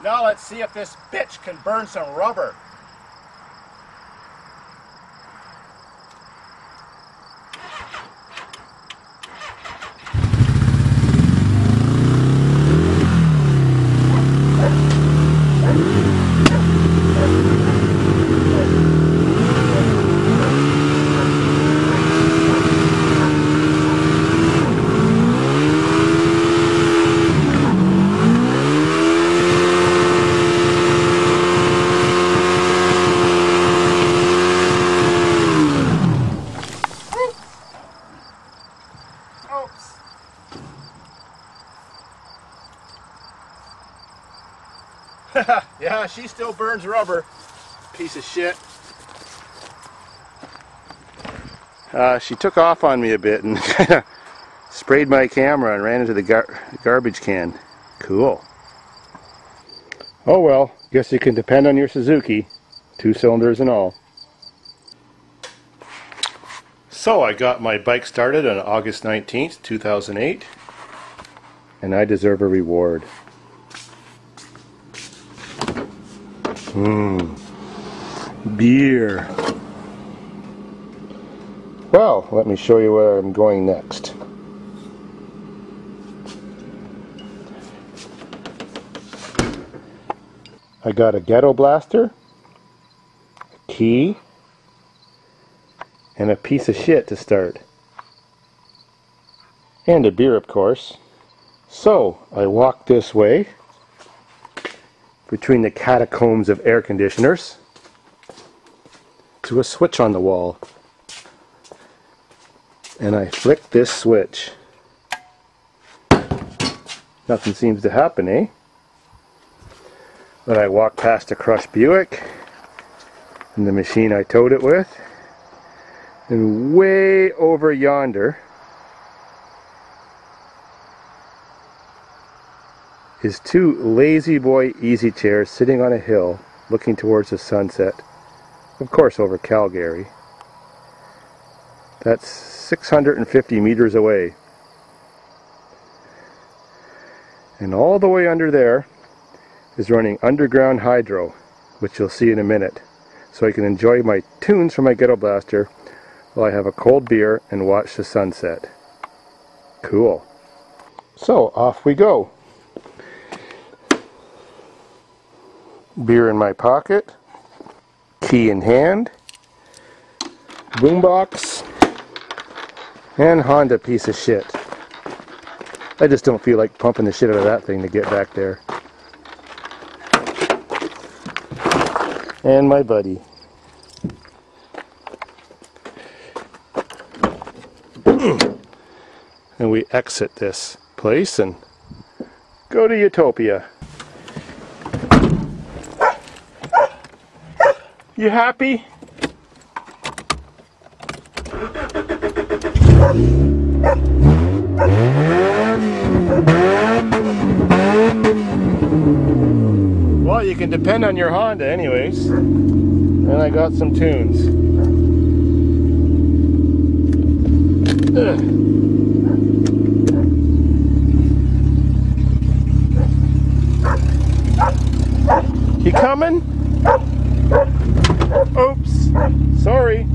Now let's see if this bitch can burn some rubber. Yeah, she still burns rubber. Piece of shit. She took off on me a bit and sprayed my camera and ran into the garbage can. Cool. Oh well, guess you can depend on your Suzuki. 2 cylinders and all. So I got my bike started on August 19th, 2008. And I deserve a reward. Beer. Well, let me show you where I'm going next. I got a ghetto blaster, a key, and a piece of shit to start. And a beer, of course. So, I walked this way between the catacombs of air conditioners to a switch on the wall. And I flick this switch. Nothing seems to happen, eh? Then I walk past a crushed Buick and the machine I towed it with, and way over yonder is 2 lazy boy easy chairs sitting on a hill looking towards the sunset, of course over Calgary. That's 650 meters away. And all the way under there is running underground hydro, which you'll see in a minute, so I can enjoy my tunes from my ghetto blaster while I have a cold beer and watch the sunset. Cool. So off we go. Beer in my pocket, key in hand, boombox, and Honda piece of shit. I just don't feel like pumping the shit out of that thing to get back there. And my buddy. And we exit this place and go to Utopia. You happy? Well, you can depend on your Honda anyways. And I got some tunes. You coming? Oops, sorry.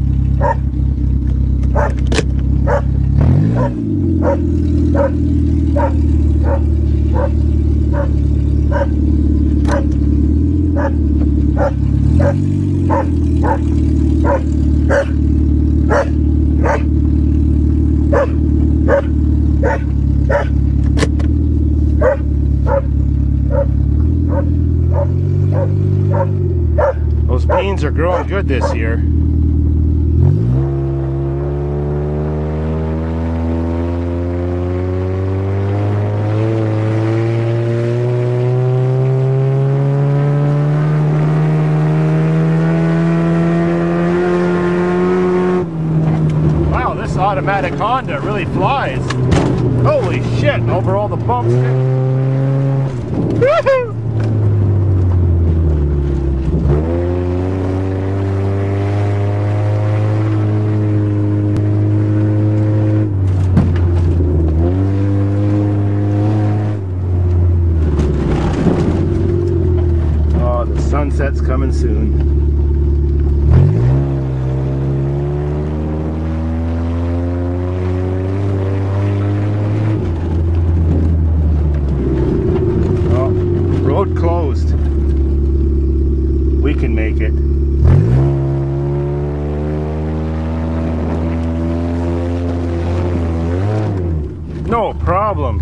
Those beans are growing good this year. Wow, this automatic Honda really flies. Holy shit, over all the bumps. Woohoo! sunset's coming soon. Road closed. We can make it. No problem.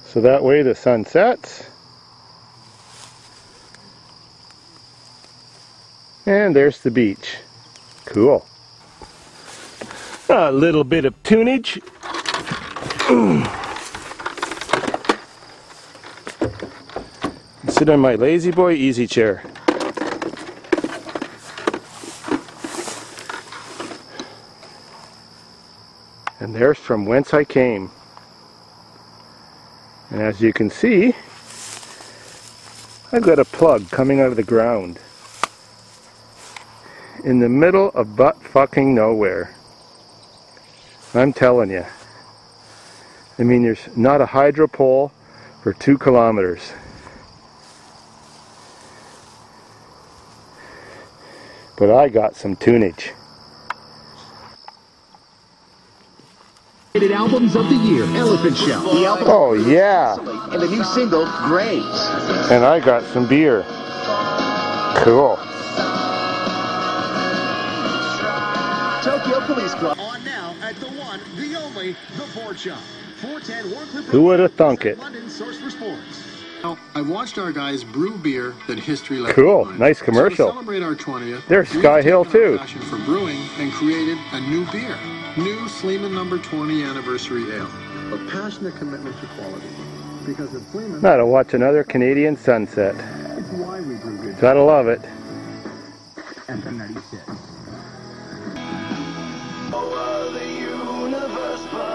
So that way the sun sets. And there's the beach. Cool. A little bit of tunage. Sit on my lazy boy easy chair. And there's from whence I came. And as you can see, I've got a plug coming out of the ground. In the middle of butt fucking nowhere. I'm telling you. I mean, there's not a hydro pole for 2 kilometers. But I got some tunage. Albums of the year, Elephant Shell. The album oh yeah. And the new single, Graves. And I got some beer. Cool. Tokyo Police Club. On now at the one, the only, the Board Shop. 410 Warcliffe. Who would have thunk it? London source for sports. Now, I watched our guys brew beer that history left Cool, behind. nice commercial. So to celebrate our 20th, There's we've Sky Hill taken our too. passion for brewing and created a new beer, new Sleeman Number 20 Anniversary Ale. A passionate commitment to quality, because at Sleeman, Now to watch another Canadian sunset. it's why we brew good. Gotta love it. And the 96.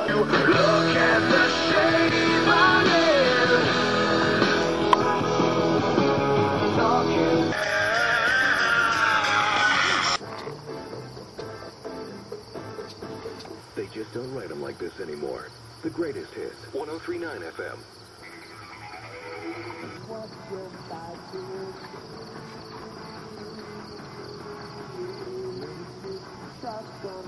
Look at the shape I'm in. They just don't write them like this anymore. The greatest hits, 103.9 FM. Shotgun